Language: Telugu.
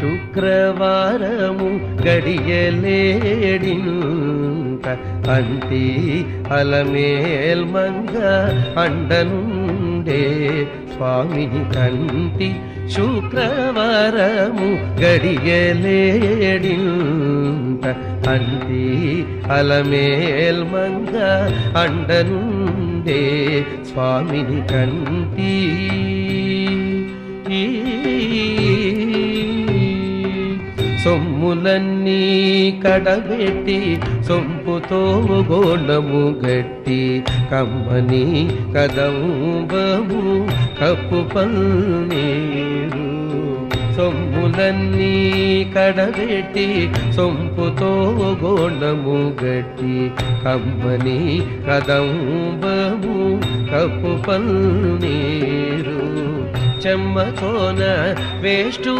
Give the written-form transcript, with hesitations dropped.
శుక్రవారము గడియలేడింత అంతి అలమేల్మంగ అండనుండే స్వామిని కంటి శుక్రవారము గడియలేడింత అంతి అలమేల్మంగ అండనుండే స్వామిని కంటి సొమ్ములన్నీ కడబెట్టి సొంపుతో గోండము గట్టి కమ్మని కదంబము కప్పు పల్నీరు సొమ్ములన్నీ కడబెట్టి సొంపుతో గోండము గట్టి కమ్మని కదంబము కప్పు పల్నీరు చెమ్మతోన వేష్టు